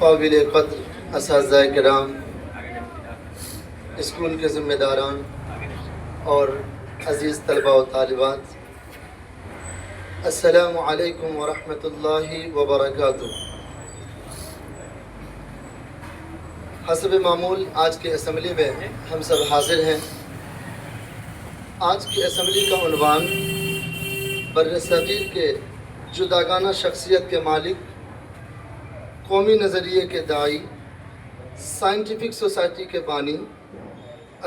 قابل قدر اساتذہ کرام، اسکول کے ذمہ داران اور عزیز طلباء و طالبات، السلام علیکم ورحمۃ اللہ وبرکاتہ۔ حسب معمول آج کی اسمبلی میں ہم سب حاضر ہیں۔ آج کی اسمبلی کا عنوان بر صغیر کے جداگانہ شخصیت کے مالک، قومی نظریے کے داعی، سائنٹیفک سوسائٹی کے بانی،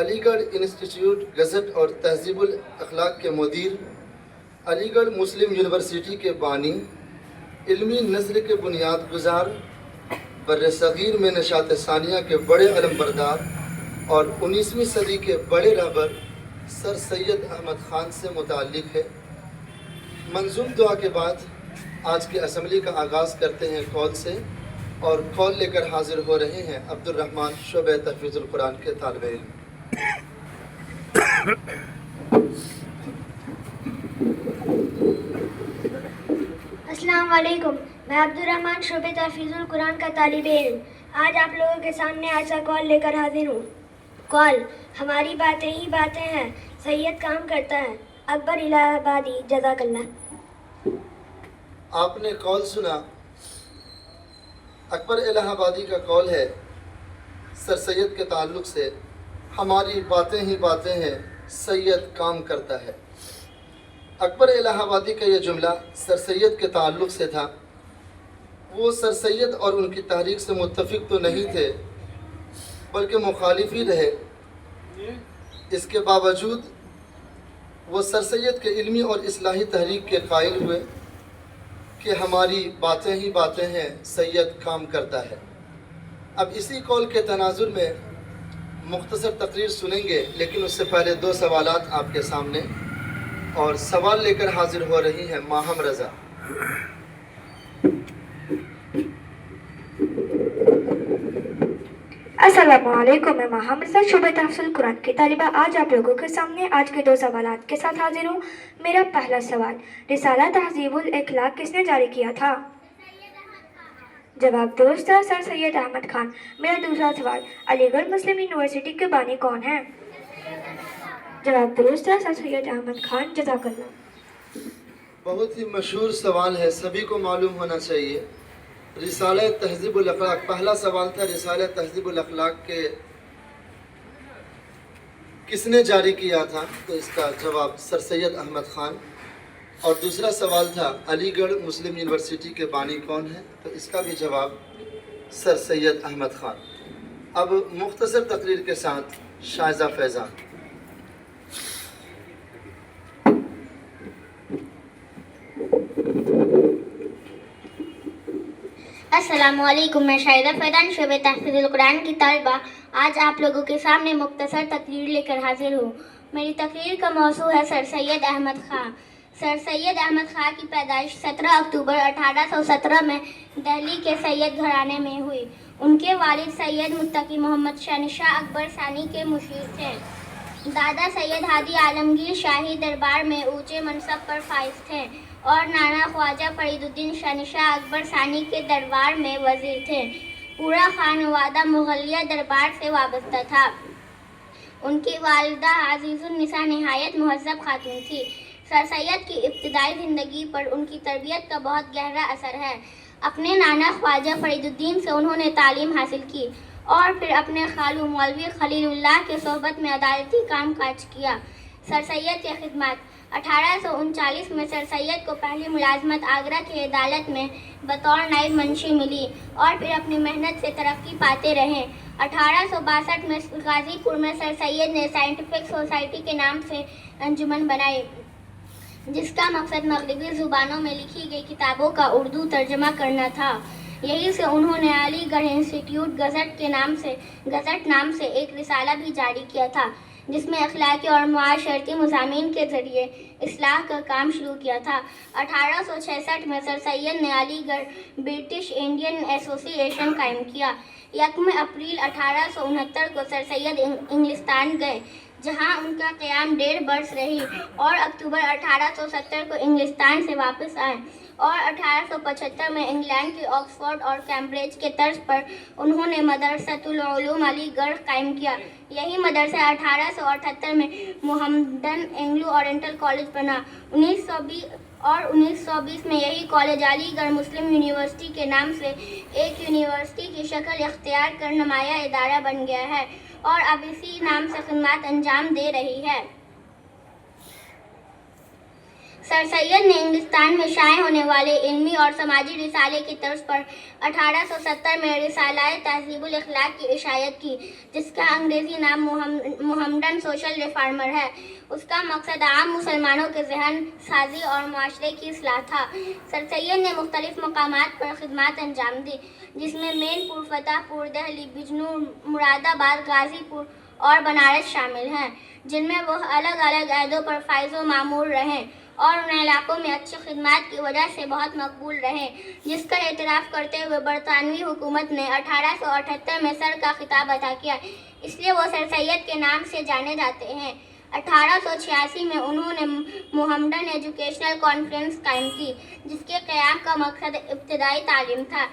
علی گڑھ انسٹیٹیوٹ گزٹ اور تہذیب الاخلاق کے مدیر، علی گڑھ مسلم یونیورسٹی کے بانی، علمی نظر کے بنیاد گزار، بر صغیر میں نشاط ثانیہ کے بڑے علم بردار اور 19ویں صدی کے بڑے رہبر سر سید احمد خان سے متعلق ہے۔ منظوم دعا کے بعد آج کی اسمبلی کا آغاز کرتے ہیں قول سے، اور قول لے کر حاضر ہو رہے ہیں عبد الرحمن شعبہ تحفیظ القرآن کے طالب علم۔ السلام علیکم، میں عبد الرحمن شعبہ تحفیظ القرآن کا طالب علم آج آپ لوگوں کے سامنے ایسا قول لے کر حاضر ہوں۔ قول: ہماری باتیں ہی باتیں ہیں، سید کام کرتا ہے۔ اکبر الہ آبادی، جزاک اللہ۔ آپ نے قول سنا، اکبر الہ آبادی کا قول ہے سر سید کے تعلق سے، ہماری باتیں ہی باتیں ہیں، سید کام کرتا ہے۔ اکبر الہ آبادی کا یہ جملہ سر سید کے تعلق سے تھا۔ وہ سر سید اور ان کی تحریک سے متفق تو نہیں تھے، بلکہ مخالف ہی رہے۔ اس کے باوجود وہ سر سید کے علمی اور اصلاحی تحریک کے قائل ہوئے کہ ہماری باتیں ہی باتیں ہیں، سید کام کرتا ہے۔ اب اسی قول کے تناظر میں مختصر تقریر سنیں گے، لیکن اس سے پہلے 2 سوالات آپ کے سامنے، اور سوال لے کر حاضر ہو رہی ہیں ماہم رضا۔ السلام علیکم، میں ماہم رضا شعبہ تحفظ القرآن کی طالبہ آج آپ لوگوں کے سامنے آج کے 2 سوالات کے ساتھ حاضر ہوں۔ میرا پہلا سوال: رسالہ تہذیب الاخلاق کس نے جاری کیا تھا؟ جواب درست ہے، سر سید احمد خان۔ میرا دوسرا سوال: علی گڑھ مسلم یونیورسٹی کے بانی کون ہیں؟ جواب درست ہے، سر سید احمد خان، جزاک اللہ۔ بہت ہی مشہور سوال ہے، سبھی کو معلوم ہونا چاہیے۔ رسالہ تہذیب الاخلاق، پہلا سوال تھا رسالہ تہذیب الاخلاق کے کس نے جاری کیا تھا، تو اس کا جواب سر سید احمد خان۔ اور دوسرا سوال تھا علی گڑھ مسلم یونیورسٹی کے بانی کون ہیں، تو اس کا بھی جواب سر سید احمد خان۔ اب مختصر تقریر کے ساتھ شائزہ فیضان۔ السلام علیکم، میں شائزہ فیضان شعبہ تحفیظ القرآن کی طالبہ آج آپ لوگوں کے سامنے مختصر تقریر لے کر حاضر ہوں۔ میری تقریر کا موضوع ہے سر سید احمد خان۔ سر سید احمد خان کی پیدائش 17 اکتوبر 1817 میں دہلی کے سید گھرانے میں ہوئی۔ ان کے والد سید متقی محمد شہنشاہ اکبر ثانی کے مشیر تھے۔ دادا سید ہادی عالمگیر شاہی دربار میں اونچے منصب پر فائز تھے، اور نانا خواجہ فرید الدین شہنشاہ اکبر ثانی کے دربار میں وزیر تھے۔ پورا خانوادہ مغلیہ دربار سے وابستہ تھا۔ ان کی والدہ عزیز النساء نہایت مہذب خاتون تھی۔ سر سید کی ابتدائی زندگی پر ان کی تربیت کا بہت گہرا اثر ہے۔ اپنے نانا خواجہ فرید الدین سے انہوں نے تعلیم حاصل کی، اور پھر اپنے خالو مولوی خلیل اللہ کے صحبت میں عدالتی کام کاج کیا۔ سر سید کے خدمات: 1839 میں سر سید کو پہلی ملازمت آگرہ کی عدالت میں بطور نائب منشی ملی، اور پھر اپنی محنت سے ترقی پاتے رہے۔ 1862 میں غازی پور میں سر سید نے سائنٹیفک سوسائٹی کے نام سے انجمن بنائی، جس کا مقصد مغربی زبانوں میں لکھی گئی کتابوں کا اردو ترجمہ کرنا تھا۔ یہیں سے انہوں نے علی گڑھ انسٹیٹیوٹ گزٹ نام سے ایک رسالہ بھی جاری کیا تھا، جس میں اخلاقی اور معاشرتی مضامین کے ذریعے اصلاح کا کام شروع کیا تھا۔ 1866 میں سر سید نے علی گڑھ برٹش انڈین ایسوسی ایشن قائم کیا۔ 1 اپریل 1869 کو سر سید انگلستان گئے، جہاں ان کا قیام 1.5 برس رہی، اور اکتوبر 1870 کو انگلستان سے واپس آئے۔ اور 1875 میں انگلینڈ کے آکسفورڈ اور کیمبرج کے طرز پر انہوں نے مدرسۃ العلوم علی گڑھ قائم کیا. یہی مدرسہ 1878 میں محمدن اینگلو اورینٹل کالج بنا. 1920 میں یہی کالج علی گڑھ مسلم یونیورسٹی کے نام سے ایک یونیورسٹی کی شکل اختیار کر نمایاں ادارہ بن گیا ہے اور اب اسی نام سے خدمات انجام دے رہی ہے. سر سید نے ہندوستان میں شائع ہونے والے علمی اور سماجی رسالے کی طرز پر 1870 میں رسالہ تہذیب الاخلاق کی اشاعت کی، جس کا انگریزی نام محمدن سوشل ریفارمر ہے. اس کا مقصد عام مسلمانوں کے ذہن سازی اور معاشرے کی اصلاح تھا. سر سید نے مختلف مقامات پر خدمات انجام دی، جس میں مین پور، فتح پور، دہلی، بجنور، مراد آباد، غازی پور اور بنارس شامل ہیں، جن میں وہ الگ الگ عہدوں پر فائز و مامور رہے اور ان علاقوں میں اچھی خدمات کی وجہ سے بہت مقبول رہے، جس کا اعتراف کرتے ہوئے برطانوی حکومت نے 1878 میں سر کا خطاب عطا کیا، اس لیے وہ سر سید کے نام سے جانے جاتے ہیں. 1886 میں انہوں نے محمدن ایجوکیشنل کانفرنس قائم کی، جس کے قیام کا مقصد ابتدائی تعلیم تھا.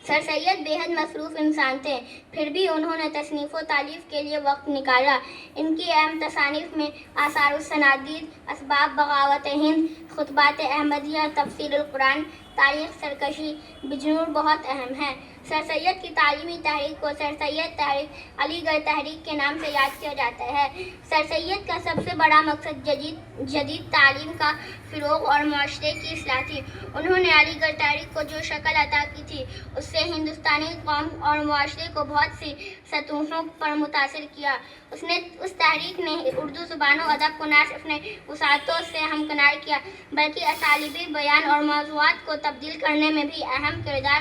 سر سید بے حد مصروف انسان تھے، پھر بھی انہوں نے تصنیف و تالیف کے لیے وقت نکالا. ان کی اہم تصانیف میں آثار السنادید، اسباب بغاوت ہند، خطبات احمدیہ، تفسیر القرآن، تاریخ سرکشی، بجنور بہت اہم ہیں. سر سید کی تعلیمی تحریک کو سر سید تحریک علی گڑھ تحریک کے نام سے یاد کیا جاتا ہے. سر سید کا سب سے بڑا مقصد جدید تعلیم کا فروغ اور معاشرے کی اصلاح تھی. انہوں نے علی گڑھ تحریک کو جو شکل عطا کی تھی، اس سے ہندوستانی قوم اور معاشرے کو بہت سی سطحوں پر متاثر کیا. اس تحریک نے اردو زبان و ادب کو نہ صرف اپنے وسعتوں سے ہمکنار کیا، بلکہ اسالیب بیان اور موضوعات کو تبدیل کرنے میں بھی اہم کردار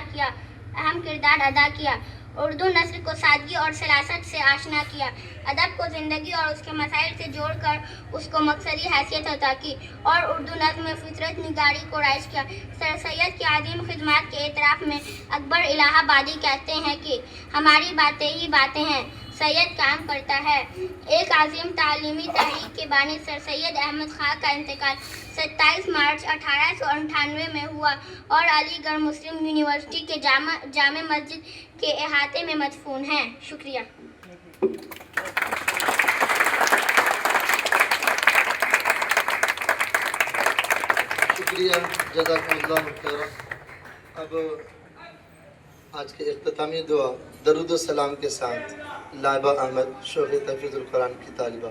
ادا کیا. اردو نثر کو سادگی اور سلاست سے آشنا کیا، ادب کو زندگی اور اس کے مسائل سے جوڑ کر اس کو مقصدی حیثیت عطا کی اور اردو نظم میں فطرت نگاری کو رائج کیا. سر سید کی عظیم خدمات کے اعتراف میں اکبر الہ آبادی کہتے ہیں کہ ہماری باتیں ہی باتیں ہیں، سید کام کرتا ہے. ایک عظیم تعلیمی تحریک کے بانی سر سید احمد خاں کا انتقال 27 مارچ 1898 میں ہوا اور علی گڑھ مسلم یونیورسٹی کے جامع مسجد کے احاطے میں مدفون ہیں. شکریہ. شکریہ، جزاکم اللہ خیر. اب آج کے اختتامی دعا درود و سلام کے ساتھ لائبہ احمد شوق تحفیظ القرآن کی طالبہ.